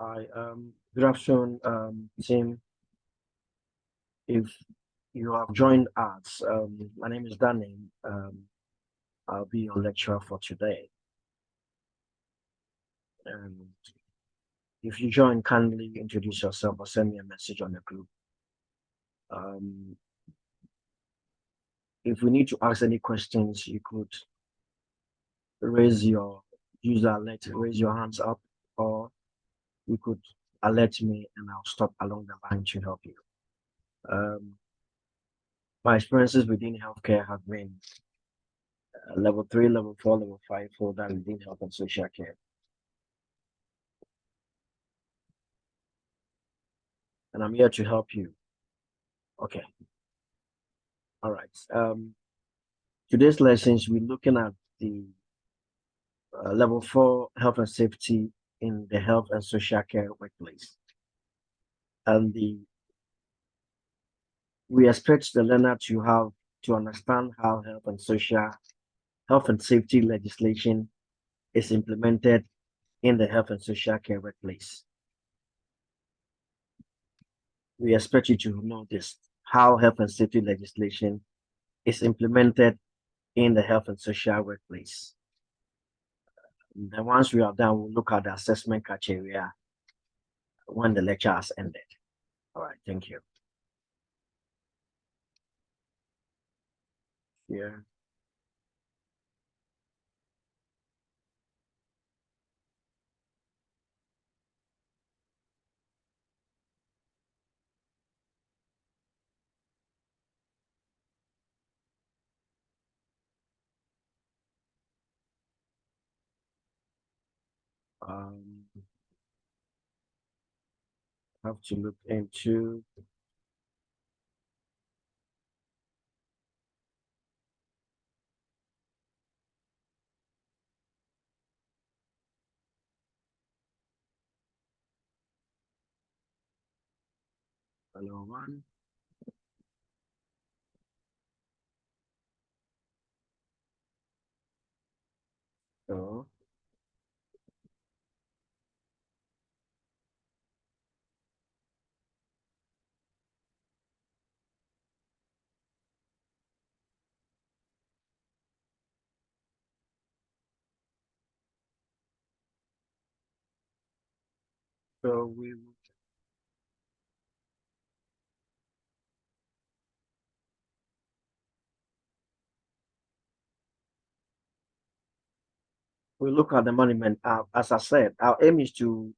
Hi, good afternoon, team. If you have joined us, my name is Danny. I'll be your lecturer for today. And if you join, kindly introduce yourself or send me a message on the group. If we need to ask any questions, you could raise your hands up, or you could alert me and I'll stop along the line to help you. My experiences within healthcare have been level 3, level 4, level 5 for that within health and social care. And I'm here to help you. Okay. All right. Today's lessons, we're looking at the level 4 health and safety in the health and social care workplace. And we expect the learner to understand how health and safety legislation is implemented in the health and social care workplace. We expect you to know this, how health and safety legislation is implemented in the health and social workplace. And then once we are done, we'll look at the assessment criteria when the lecture has ended. All right, thank you. Yeah. Have to look into LO1. So we look at the management. As I said, our aim is to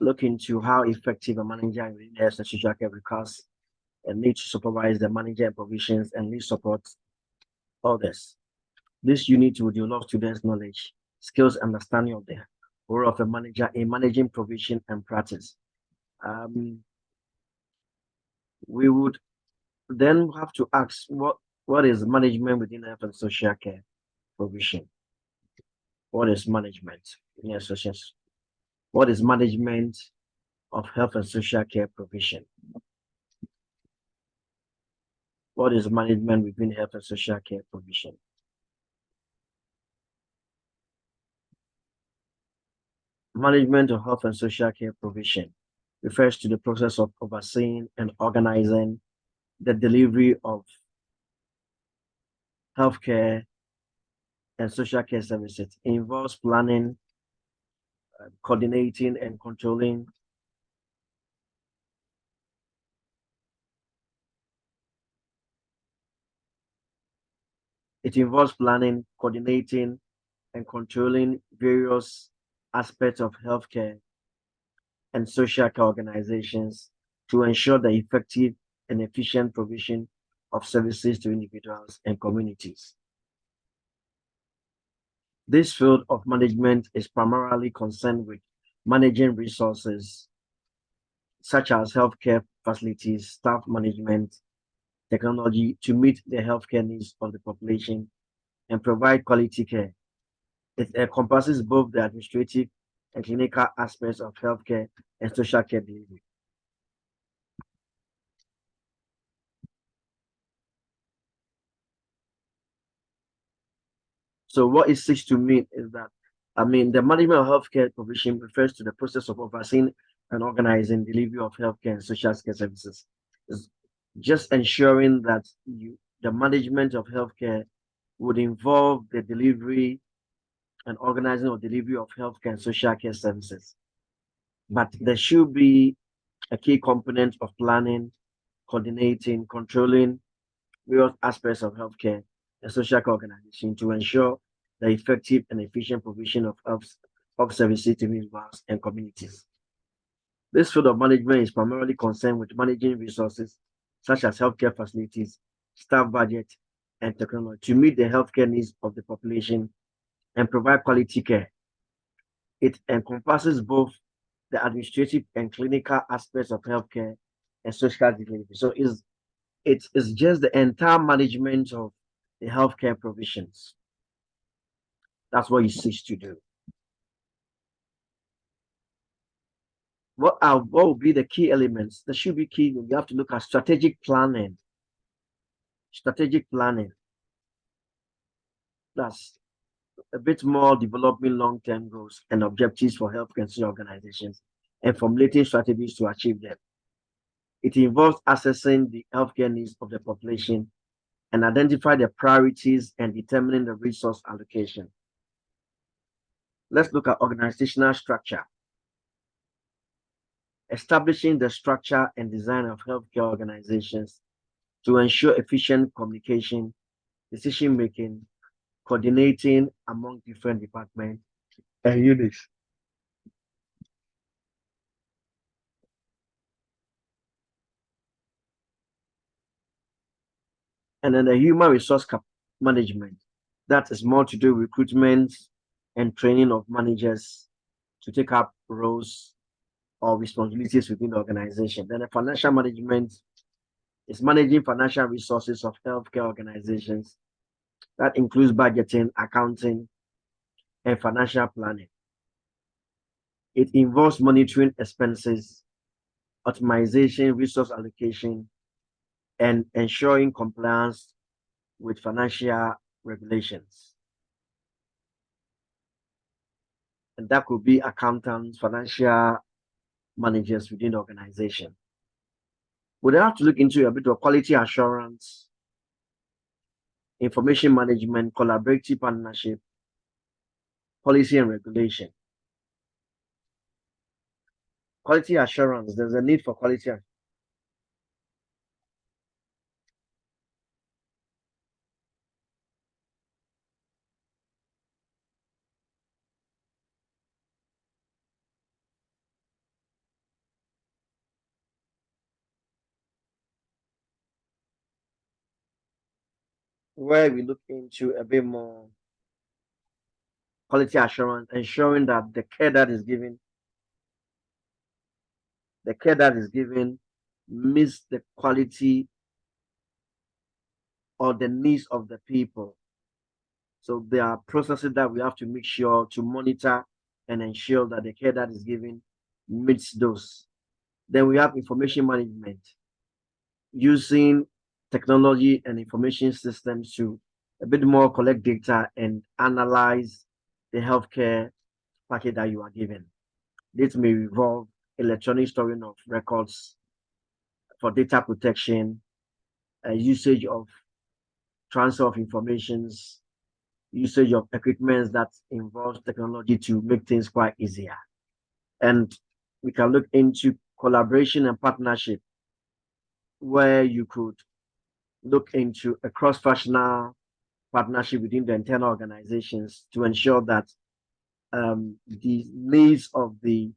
look into how effective a manager in the health and social care, because and need to supervise the manager provisions and need support others. This unit will develop students' knowledge, skills, understanding of the role of a manager in managing provision and practice. We would then have to ask what is management within health and social care provision? What is management in associations? What is management of health and social care provision? What is management within health and social care provision? Management of health and social care provision refers to the process of overseeing and organizing the delivery of healthcare and social care services. It involves planning, coordinating, and controlling and controlling various aspects of healthcare and social care organizations to ensure the effective and efficient provision of services to individuals and communities. This field of management is primarily concerned with managing resources such as healthcare facilities, staff management, technology to meet the healthcare needs of the population and provide quality care. It encompasses both the administrative and clinical aspects of healthcare and social care delivery. So what it seeks to mean is that, the management of healthcare provision refers to the process of overseeing and organizing delivery of healthcare and social care services. It's just ensuring that the management of healthcare would involve the delivery and organizing or delivery of healthcare and social care services. But there should be a key component of planning, coordinating, controlling various aspects of healthcare and social care organization to ensure the effective and efficient provision of health services to individuals and communities. This field of management is primarily concerned with managing resources such as healthcare facilities, staff budget, and technology to meet the healthcare needs of the population and provide quality care. It encompasses both the administrative and clinical aspects of healthcare and social delivery. So it's just the entire management of the healthcare provisions. That's what you seek to do. What will be the key elements? There should be key. You have to look at strategic planning. Strategic planning. That's a bit more developing long-term goals and objectives for healthcare organizations and formulating strategies to achieve them. It involves assessing the healthcare needs of the population and identify the priorities and determining the resource allocation. Let's look at organizational structure. Establishing the structure and design of healthcare organizations to ensure efficient communication, decision-making, coordinating among different departments and units. And then the human resource management. That is more to do with recruitment and training of managers to take up roles or responsibilities within the organization. Then the financial management is managing financial resources of healthcare organizations. That includes budgeting, accounting, and financial planning. It involves monitoring expenses, optimization, resource allocation, and ensuring compliance with financial regulations. And that could be accountants, financial managers within the organization. We'd have to look into a bit of quality assurance, information management, collaborative partnership, policy and regulation. Quality assurance, there's a need for quality assurance. Where we look into a bit more quality assurance, ensuring that the care that is given meets the quality or the needs of the people. So there are processes that we have to make sure to monitor and ensure that the care that is given meets those. Then we have information management, using technology and information systems to a bit more collect data and analyze the healthcare package that you are given. This may involve electronic storing of records for data protection, usage of transfer of informations, usage of equipment that involves technology to make things quite easier. And we can look into collaboration and partnership, where you could look into a cross-functional partnership within the internal organizations to ensure that the needs of the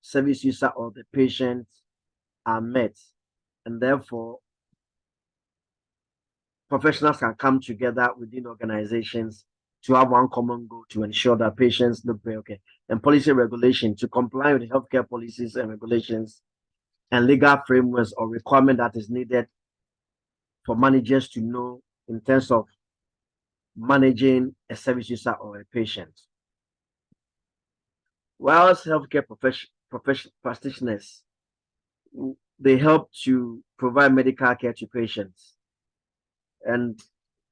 service user or the patient are met, and therefore professionals can come together within organizations to have one common goal to ensure that patients look very okay. And policy regulation to comply with healthcare policies and regulations and legal frameworks or requirement that is needed for managers to know in terms of managing a service user or a patient. Whilst healthcare practitioners, they help to provide medical care to patients, and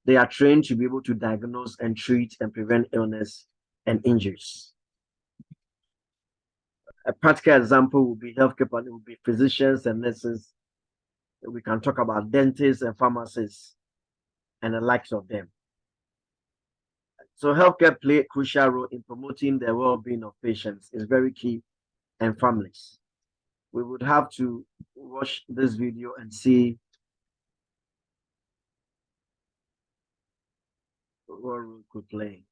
they are trained to be able to diagnose and treat and prevent illness and injuries. A practical example would be healthcare, but it would be physicians and nurses. We can talk about dentists and pharmacists and the likes of them. So healthcare play a crucial role in promoting the well-being of patients. It's very key, and families. We would have to watch this video and see what role could play.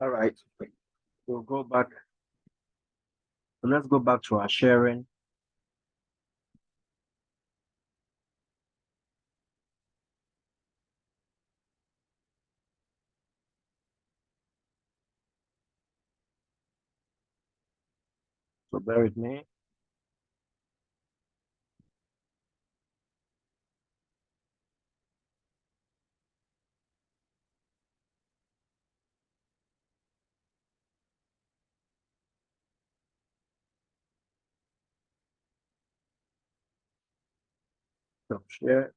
All right, we'll go back. So let's go back to our sharing. So bear with me. So share.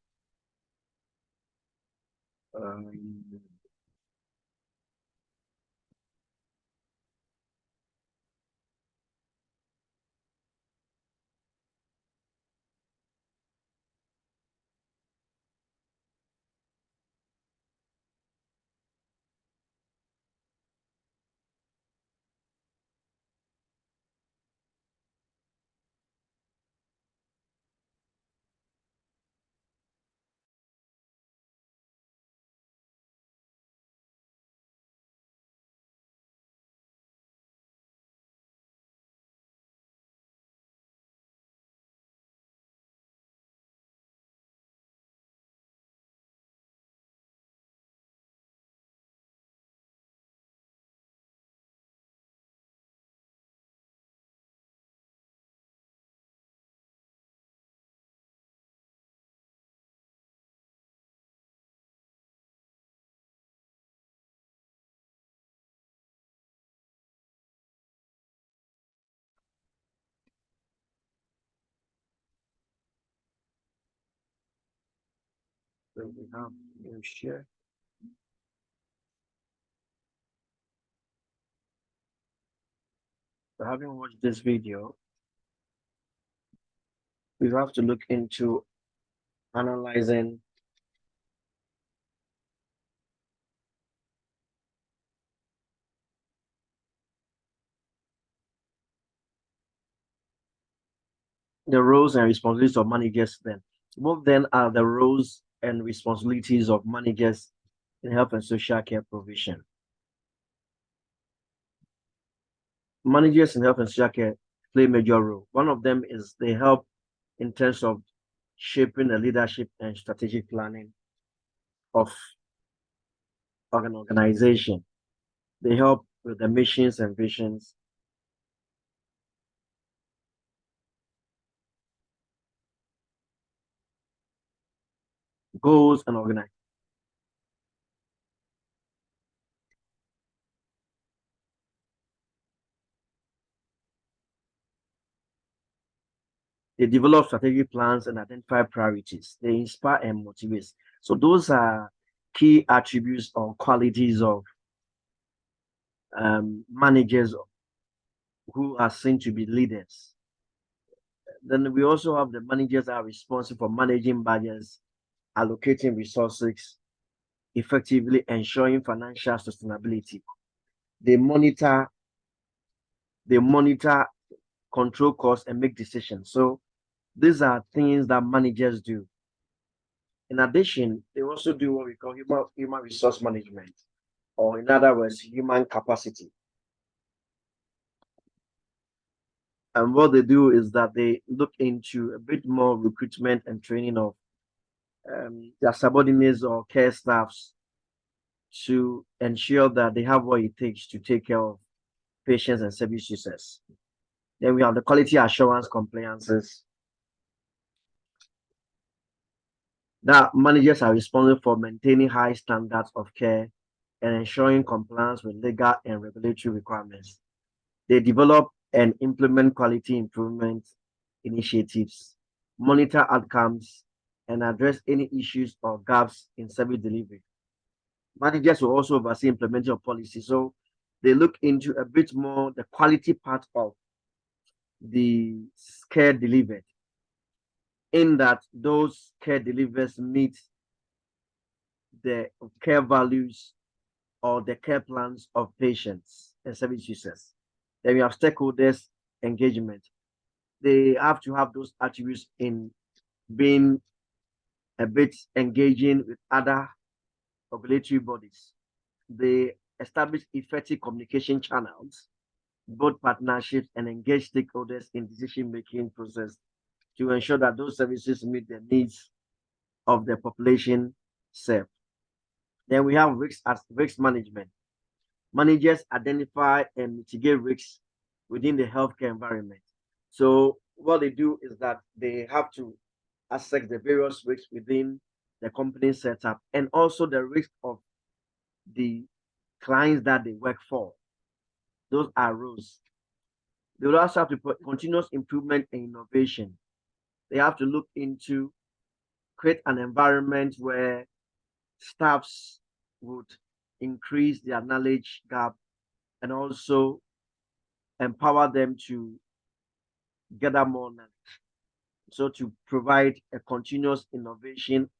So we have share. So having watched this video, we have to look into analyzing the roles and responsibilities of managers then. What then are the roles and responsibilities of managers in health and social care provision? Managers in health and social care play a major role. One of them is they help in terms of shaping the leadership and strategic planning of an organization. They help with the missions and visions, goals, and organize. They develop strategic plans and identify priorities. They inspire and motivate. So those are key attributes or qualities of managers who are seen to be leaders. Then we also have the managers that are responsible for managing budgets, allocating resources, effectively ensuring financial sustainability. They monitor, control costs, and make decisions. So these are things that managers do. In addition, they also do what we call human resource management, or in other words, human capacity. And what they do is that they look into a bit more recruitment and training of their subordinates or care staffs to ensure that they have what it takes to take care of patients and service users. Then we have the quality assurance compliances that managers are responsible for maintaining high standards of care and ensuring compliance with legal and regulatory requirements. They develop and implement quality improvement initiatives, monitor outcomes, and address any issues or gaps in service delivery. Managers will also oversee implementation of policy. So they look into a bit more the quality part of the care delivered, in that those care delivers meet the care values or the care plans of patients and service users. Then we have stakeholders engagement. They have to have those attributes in being a bit engaging with other regulatory bodies. They establish effective communication channels, both partnerships, and engage stakeholders in decision-making process to ensure that those services meet the needs of the population served. Then we have risk management. Managers identify and mitigate risks within the healthcare environment. So what they do is that they have to assess the various risks within the company setup and also the risk of the clients that they work for. Those are rules. They will also have to put continuous improvement and innovation. They have to look into create an environment where staffs would increase their knowledge gap and also empower them to gather more knowledge. So to provide a continuous innovation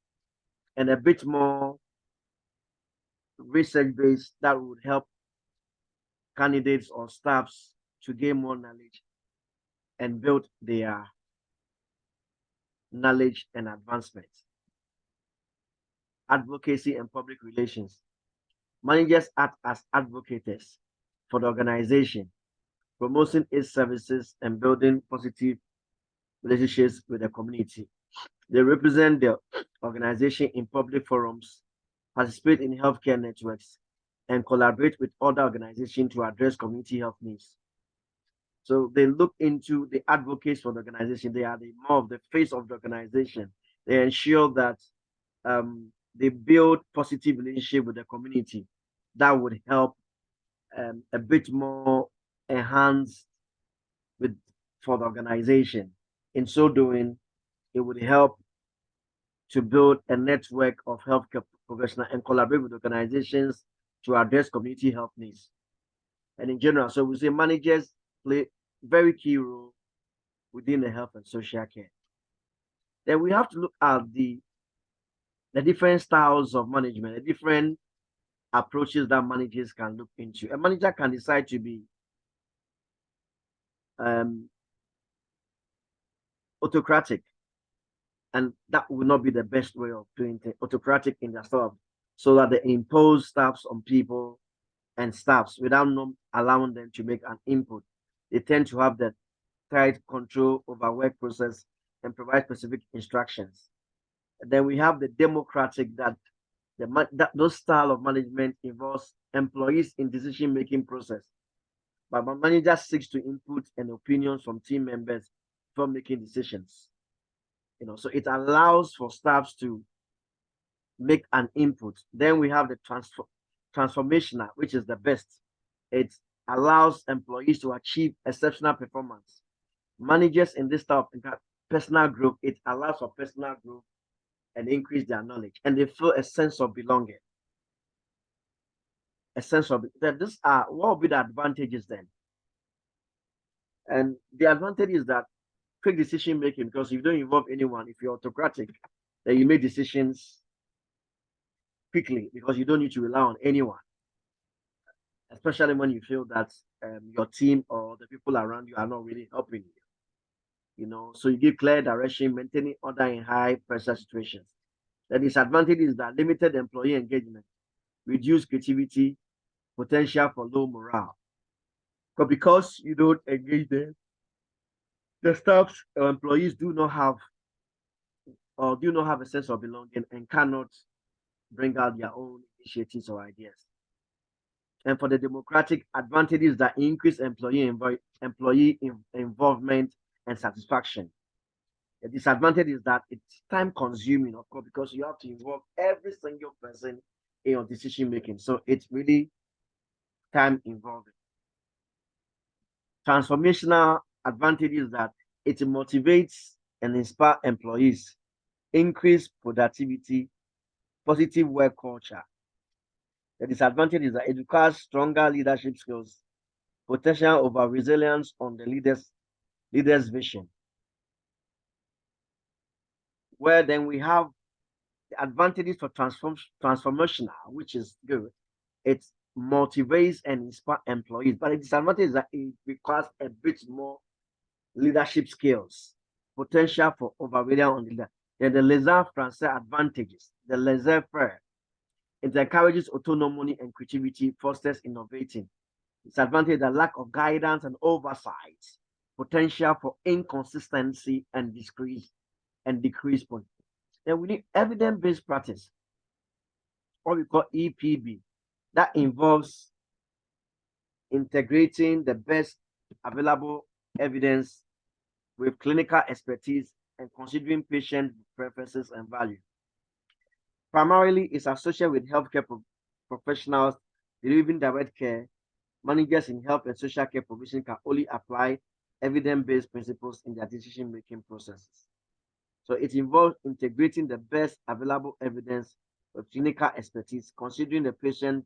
and a bit more research base that would help candidates or staffs to gain more knowledge and build their knowledge and advancement. Advocacy and public relations. Managers act as advocates for the organization, promoting its services and building positive relationships with the community. They represent the organization in public forums, participate in healthcare networks, and collaborate with other organizations to address community health needs. So they look into the advocates for the organization. They are more of the face of the organization. They ensure that they build positive relationship with the community that would help a bit more enhanced for the organization. In so doing, it would help to build a network of healthcare professionals and collaborate with organizations to address community health needs. And in general, so we say managers play very key role within the health and social care. Then we have to look at the different styles of management, the different approaches that managers can look into. A manager can decide to be autocratic, and that will not be the best way of doing things. Autocratic in their stuff, so that they impose staffs on people and staffs without allowing them to make an input. They tend to have the tight control over work process and provide specific instructions. And then we have the democratic, that those style of management involves employees in decision-making process, but my manager seeks to input and opinions from team members before making decisions. So it allows for staffs to make an input. Then we have the transformational, which is the best. It allows employees to achieve exceptional performance. Managers in this type of personal growth, it allows for personal growth and increase their knowledge, and they feel a sense of belonging. A sense of that. These are what will be the advantages then? And the advantage is that quick decision making, because if you don't involve anyone, if you're autocratic, then you make decisions quickly because you don't need to rely on anyone, especially when you feel that your team or the people around you are not really helping you. So you give clear direction, maintaining order in high pressure situations. The disadvantage is that limited employee engagement, reduced creativity, potential for low morale. But because you don't engage them, the staff or employees do not have a sense of belonging and cannot bring out their own initiatives or ideas. And for the democratic advantages that increase employee involvement and satisfaction. The disadvantage is that it's time consuming, of course, because you have to involve every single person in your decision making. So it's really time involving. Transformational advantage is that it motivates and inspires employees, increase productivity, positive work culture. The disadvantage is that it requires stronger leadership skills, potential over resilience on the leader's vision. Where then we have the advantages for transformational, which is good. It motivates and inspires employees, but the disadvantage is that it requires a bit more leadership skills, potential for overwhelming on the leader. Then the laissez-faire advantages, the laissez-faire. It encourages autonomy and creativity, fosters innovating. Disadvantage, the lack of guidance and oversight, potential for inconsistency and decrease point. Then we need evidence-based practice, what we call EPB, that involves integrating the best available evidence with clinical expertise and considering patient preferences and value. Primarily, it's associated with healthcare professionals delivering direct care. Managers in health and social care provision can only apply evidence-based principles in their decision-making processes. So it involves integrating the best available evidence of clinical expertise, considering the patient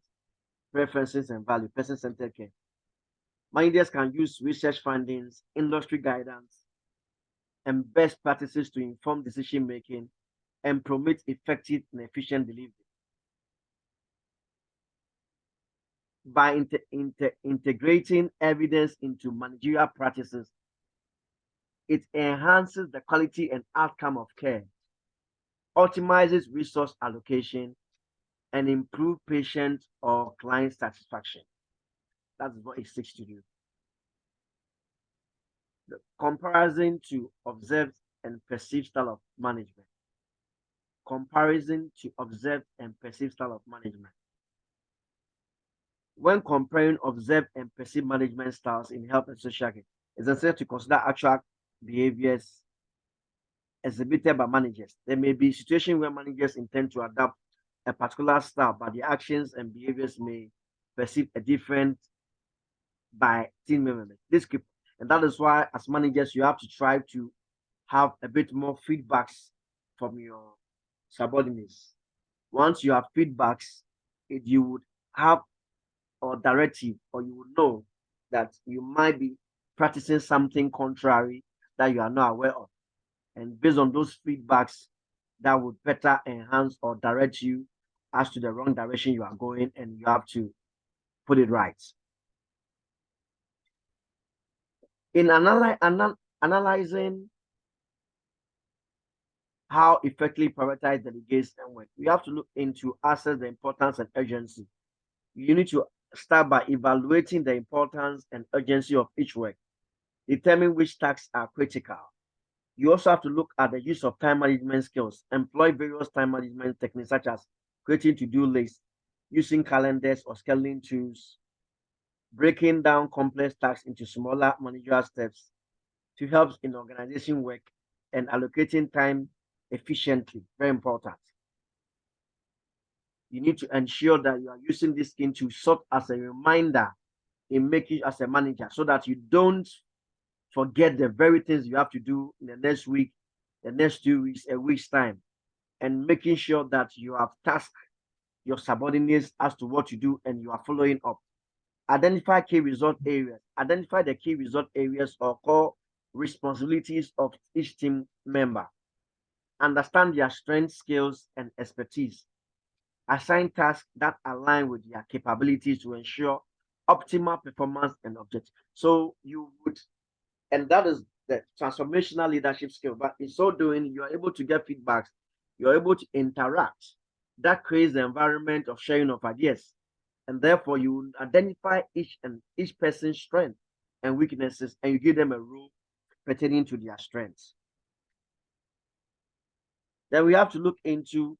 preferences and value, person-centered care. Managers can use research findings, industry guidance, and best practices to inform decision-making and promote effective and efficient delivery. By integrating evidence into managerial practices, it enhances the quality and outcome of care, optimizes resource allocation, and improve patient or client satisfaction. That's what it seeks to do. The comparison to observed and perceived style of management. Comparison to observed and perceived style of management. When comparing observed and perceived management styles in health and social care, it's essential to consider actual behaviors exhibited by managers. There may be situations where managers intend to adopt a particular style, but the actions and behaviors may perceive a different by team members. And that is why, as managers, you have to try to have a bit more feedbacks from your subordinates. Once you have feedbacks, you would have or directive, or you would know that you might be practicing something contrary that you are not aware of. And based on those feedbacks, that would better enhance or direct you as to the wrong direction you are going, and you have to put it right. In analyzing how effectively prioritize delegation and work, we have to look into assess the importance and urgency. You need to start by evaluating the importance and urgency of each work. Determine which tasks are critical. You also have to look at the use of time management skills. Employ various time management techniques such as creating to-do lists, using calendars or scheduling tools, breaking down complex tasks into smaller managerial steps to help in organization work and allocating time efficiently. Very important. You need to ensure that you are using this skin to serve as a reminder in making as a manager, so that you don't forget the very things you have to do in the next week, the next 2 weeks, a week's time, and making sure that you have tasked your subordinates as to what you do and you are following up. Identify key result areas. Identify the key result areas or core responsibilities of each team member. Understand their strengths, skills, and expertise. Assign tasks that align with their capabilities to ensure optimal performance and objectives. So you would, and that is the transformational leadership skill. But in so doing, you are able to get feedbacks, you're able to interact. That creates the environment of sharing of ideas. And therefore, you identify each person's strengths and weaknesses, and you give them a role pertaining to their strengths. Then we have to look into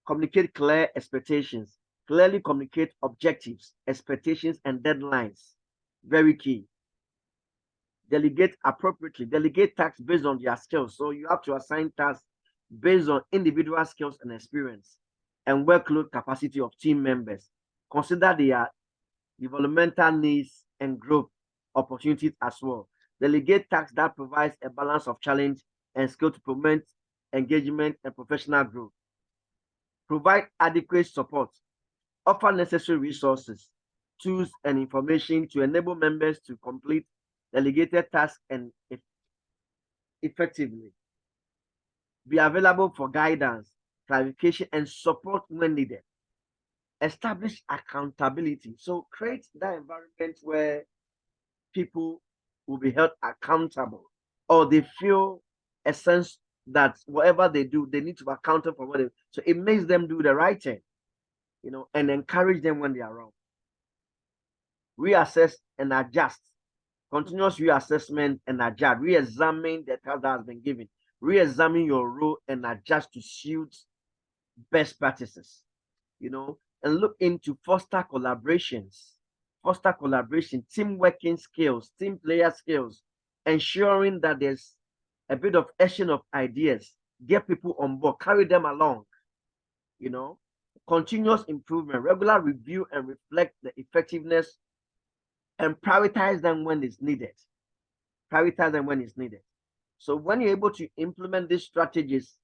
communicate clear expectations. Clearly communicate objectives, expectations, and deadlines. Very key. Delegate appropriately. Delegate tasks based on their skills. So you have to assign tasks based on individual skills and experience and workload capacity of team members. Consider their developmental needs and growth opportunities as well. Delegate tasks that provides a balance of challenge and skill to promote engagement and professional growth. Provide adequate support. Offer necessary resources, tools, and information to enable members to complete delegated tasks and effectively. Be available for guidance, clarification, and support when needed. Establish accountability. So create that environment where people will be held accountable, or they feel a sense that whatever they do, they need to be accountable for what they do. So it makes them do the right thing, and encourage them when they are wrong. Reassess and adjust. Continuous reassessment and adjust. Re-examine the task that has been given. Re-examine your role and adjust to suit best practices, and look into foster collaborations. Foster collaboration, team working skills, team player skills, ensuring that there's a bit of exchange of ideas, get people on board, carry them along, continuous improvement, regular review and reflect the effectiveness and prioritize them when it's needed. Prioritize them when it's needed. So when you're able to implement these strategies,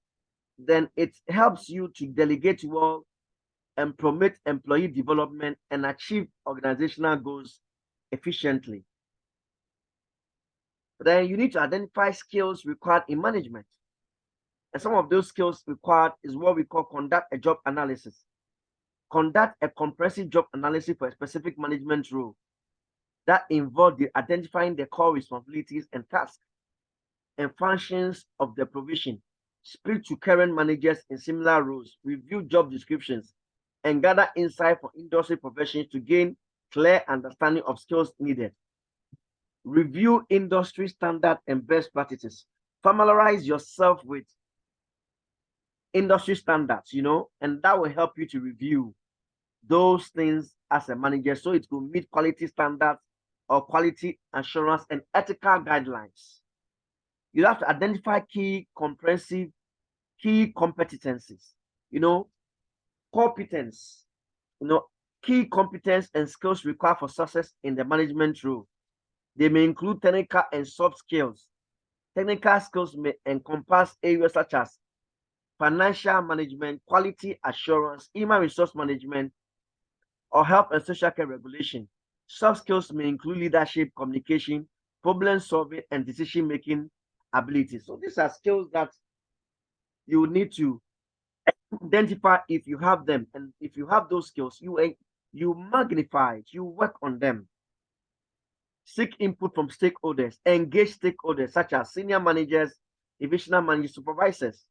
then it helps you to delegate well and promote employee development and achieve organizational goals efficiently. Then you need to identify skills required in management. And some of those skills required is what we call conduct a job analysis. Conduct a comprehensive job analysis for a specific management role that involves identifying the core responsibilities and tasks and functions of the provision. Speak to current managers in similar roles, review job descriptions, and gather insight from industry professions to gain clear understanding of skills needed. Review industry standard and best practices. Familiarize yourself with industry standards, and that will help you to review those things as a manager so it will meet quality standards or quality assurance and ethical guidelines. You have to identify key competencies, competence, key competence and skills required for success in the management role. They may include technical and soft skills. Technical skills may encompass areas such as financial management, quality assurance, human resource management, or health and social care regulation. Soft skills may include leadership, communication, problem solving, and decision-making abilities. So these are skills that you need to identify if you have them. And if you have those skills, you magnify it, you work on them. Seek input from stakeholders, engage stakeholders such as senior managers, divisional managers, supervisors.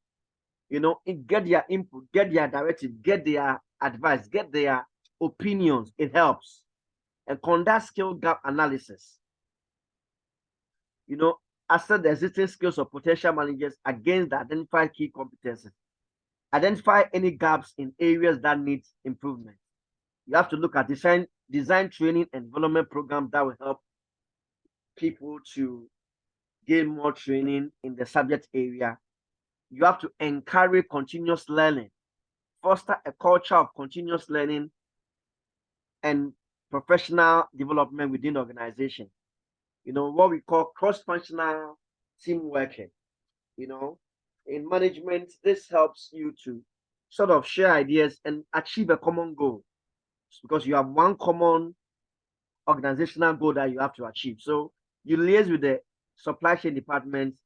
Get their input, get their directive, get their advice, get their opinions. It helps. And conduct skill gap analysis. Assess the existing skills of potential managers against the identified key competencies. Identify any gaps in areas that need improvement. You have to look at design training and development programs that will help people to gain more training in the subject area. You have to encourage continuous learning, foster a culture of continuous learning and professional development within the organization. What we call cross-functional team working. In management, this helps you to sort of share ideas and achieve a common goal because you have one common organizational goal that you have to achieve. So you liaise with the supply chain department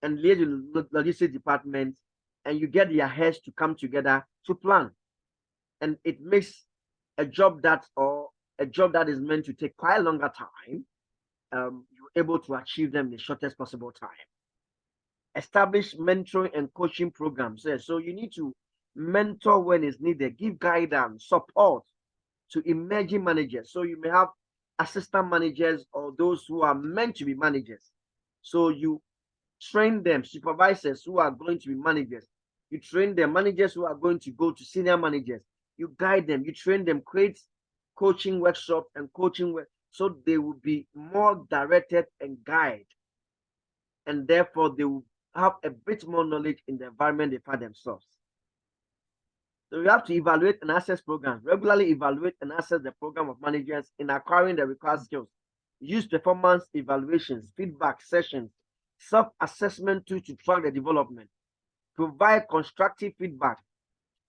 and liaise with the logistics department, and you get their heads to come together to plan. And it makes a job that is meant to take quite a longer time, you're able to achieve them in the shortest possible time. Establish mentoring and coaching programs. So you need to mentor when it's needed, give guidance, support to emerging managers. So you may have assistant managers or those who are meant to be managers. So you train them, supervisors who are going to be managers. You train them, managers who are going to go to senior managers. You guide them, you train them, create coaching workshops and coaching work so they will be more directed and guided. And therefore, they will have a bit more knowledge in the environment they find themselves. So you have to evaluate and assess programs. Regularly evaluate and assess the program of managers in acquiring the required skills. Use performance evaluations, feedback sessions, self-assessment tools to track the development. Provide constructive feedback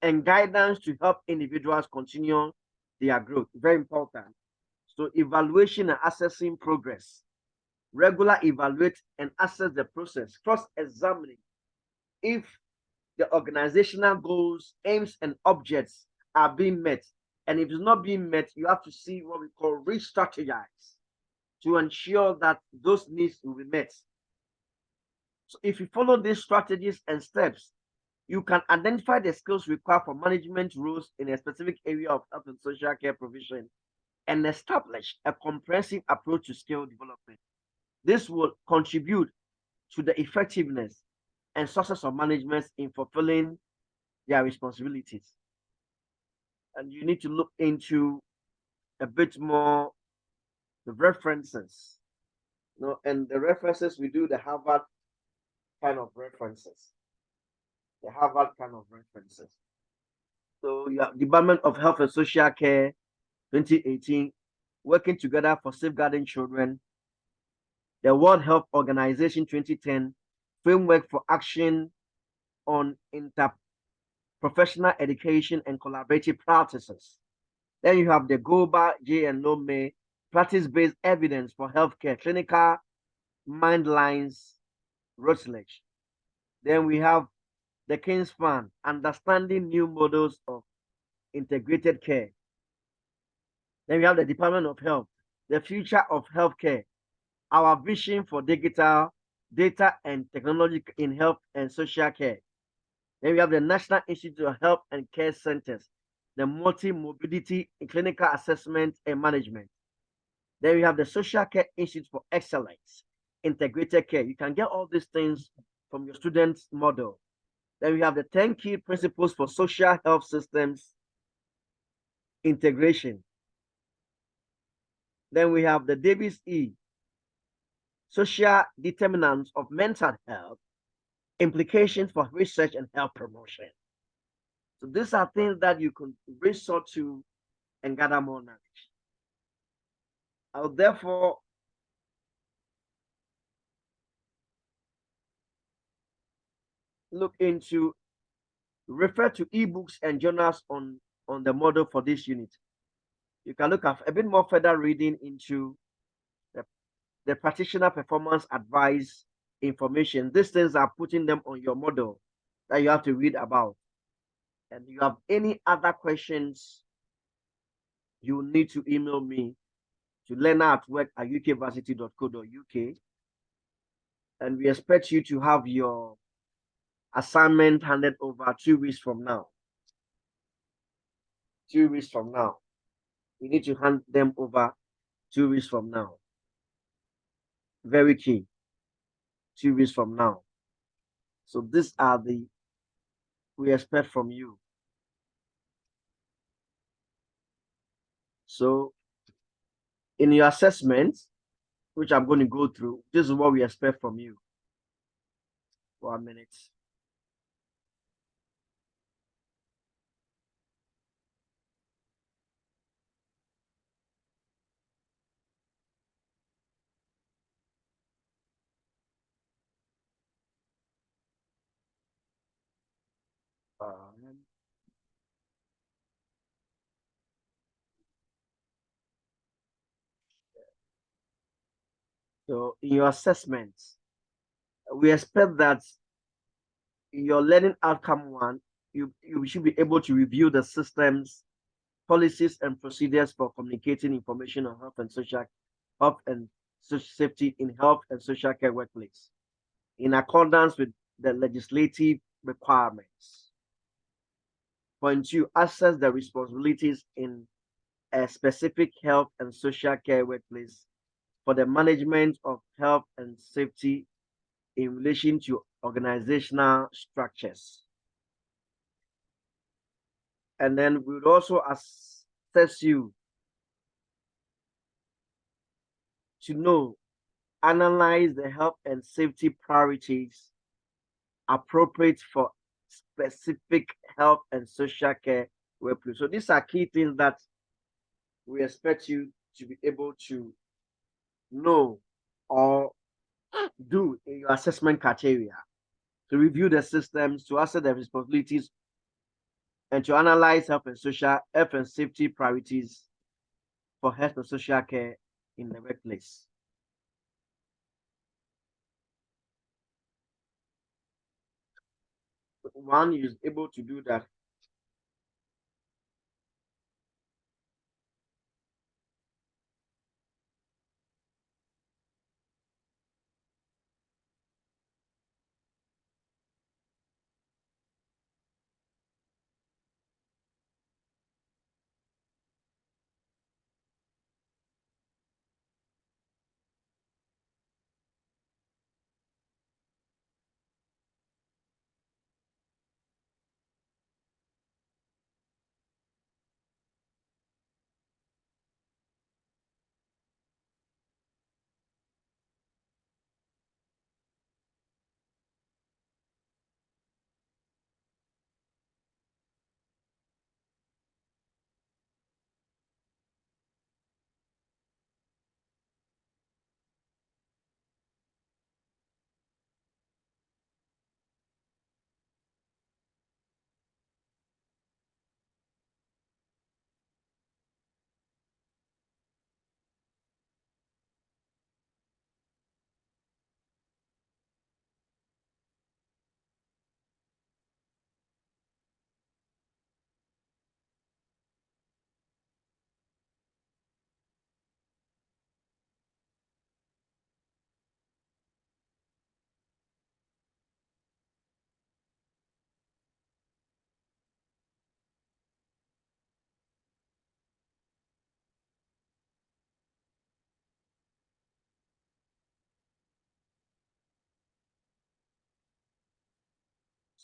and guidance to help individuals continue their growth. Very important. So evaluation and assessing progress. Regular evaluate and assess the process. Cross-examining if the organizational goals, aims, and objects are being met. And if it's not being met, you have to see what we call re-strategize to ensure that those needs will be met. So if you follow these strategies and steps, you can identify the skills required for management roles in a specific area of health and social care provision and establish a comprehensive approach to skill development. This will contribute to the effectiveness and success of management in fulfilling their responsibilities. And you need to look into a bit more the references. And the references, we do the Harvard kind of references. The Harvard kind of references. So you have Department of Health and Social Care 2018, Working Together for Safeguarding Children. The World Health Organization 2010, framework for action on interprofessional education and collaborative practices. Then you have the GOBA, J and LOME, practice-based evidence for healthcare, clinical mind lines, Rutledge. Then we have the Kingspan, understanding new models of integrated care. Then we have the Department of Health, the future of healthcare, our vision for digital data and technology in health and social care. Then we have the National Institute of Health and Care Centers, the multi-morbidity in clinical assessment and management. Then we have the Social Care Institute for Excellence, integrated care. You can get all these things from your student's model. Then we have the 10 key principles for social health systems integration. Then we have the Davis E, social determinants of mental health, implications for research and health promotion. So these are things that you can resort to and gather more knowledge. I'll therefore refer to ebooks and journals on the model for this unit. You can look at a bit more further reading into the practitioner performance advice information. These things are putting them on your model that you have to read about. And you have any other questions, you need to email me to learner@ukvarsity.co.uk. And we expect you to have your assignment handed over 2 weeks from now. 2 weeks from now. You need to hand them over 2 weeks from now. Very key. 2 weeks from now. So these are we expect from you. So in your assessment, which I'm going to go through, this is what we expect from you. 1 minute. So in your assessments, we expect that your learning outcome one, you should be able to review the systems, policies, and procedures for communicating information on health and social safety in health and social care workplace in accordance with the legislative requirements. Point two, assess the responsibilities in a specific health and social care workplace for the management of health and safety in relation to organizational structures. And then we would also assess you to analyze the health and safety priorities appropriate for specific health and social care workplace. So these are key things that we expect you to be able to know or do in your assessment criteria, to review the systems, to assess the responsibilities, and to analyze health and safety priorities for health and social care in the workplace. One is able to do that.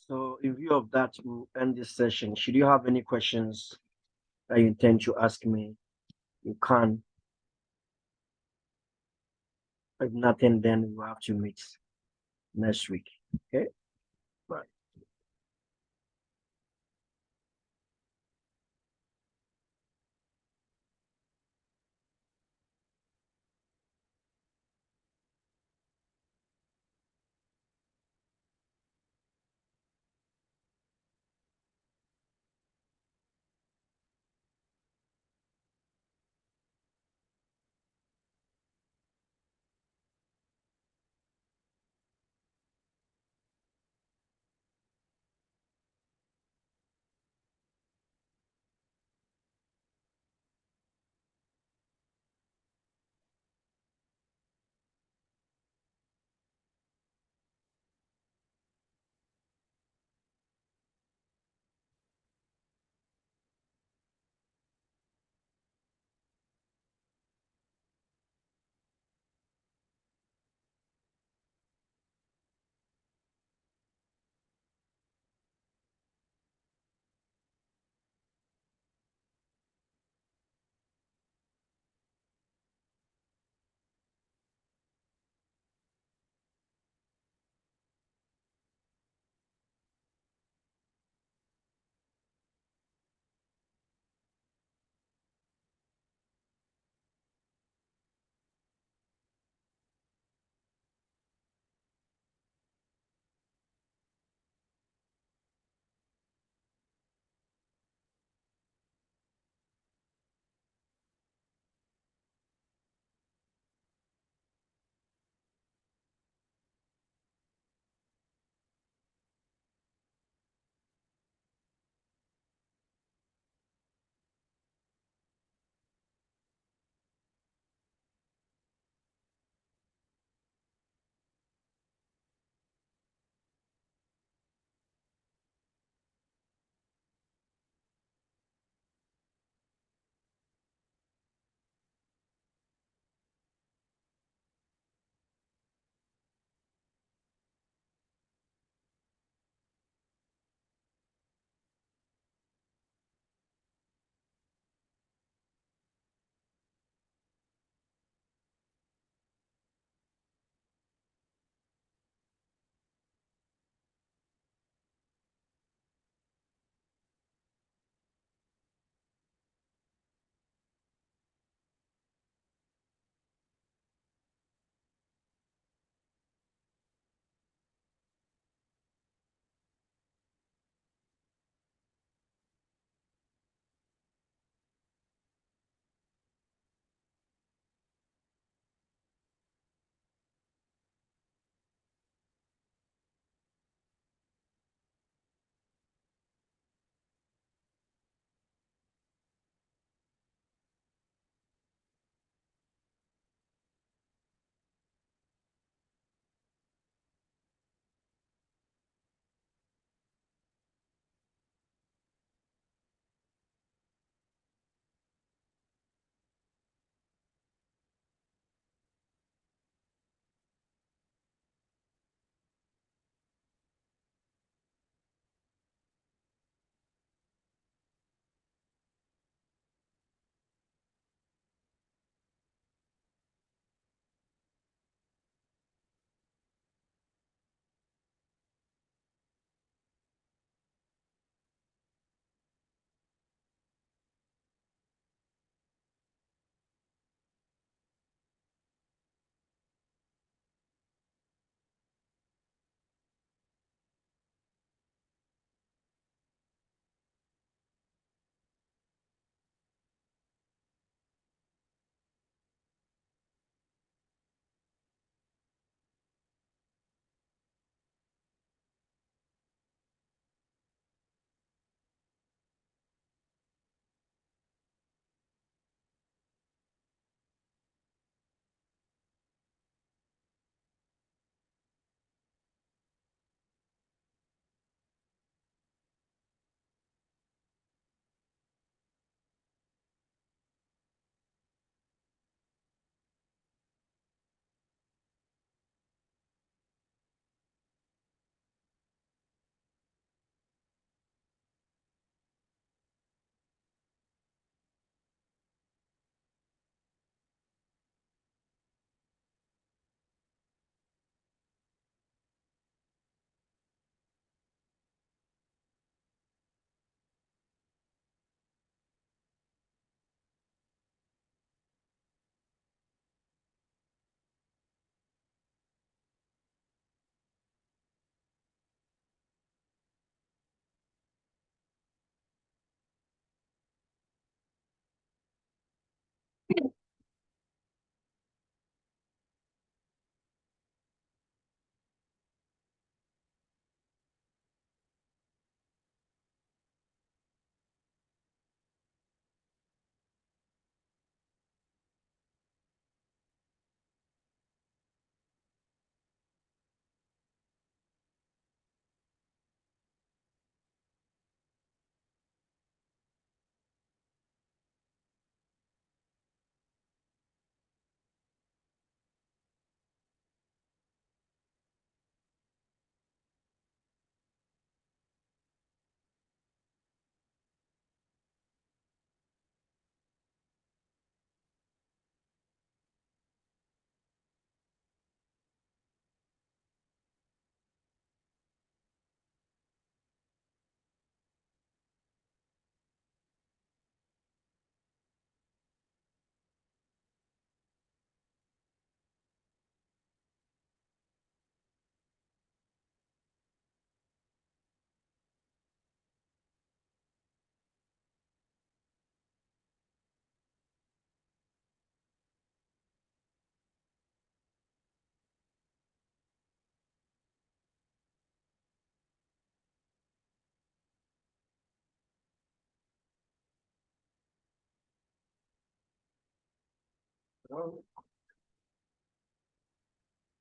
So, in view of that, we'll end this session. Should you have any questions that you intend to ask me, you can. If nothing, then we'll have to meet next week. Okay? Bye.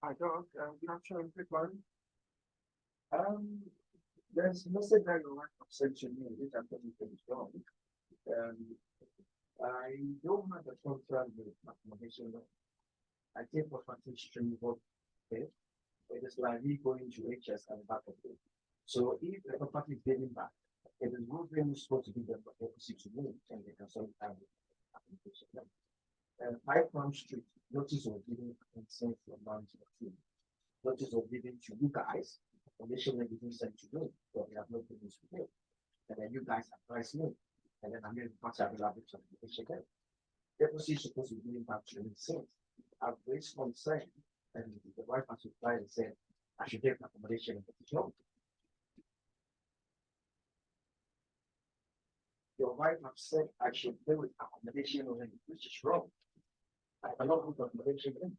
I don't, capture everybody. There's message that you want to send to me, which I'm going to wrong. I don't have a contract with accommodation. I take for stream of it. It is like me going to HS and back of it. So if the property is getting back, it is not really supposed to be the opposite to move, and they can sometimes application. 5 Farm Street, notice of giving consent from 1 to 2. Notice of giving to you guys, information that you sent to me, but we have no business with you. And then you guys advise me, and then I'm going to pass out the application again. Deposit is supposed to be giving back to me since I've raised concern, and the wife has replied and said, I should take accommodation and it's wrong. Your wife has said I should deal with accommodation already, which is wrong. I cannot put accommodation in.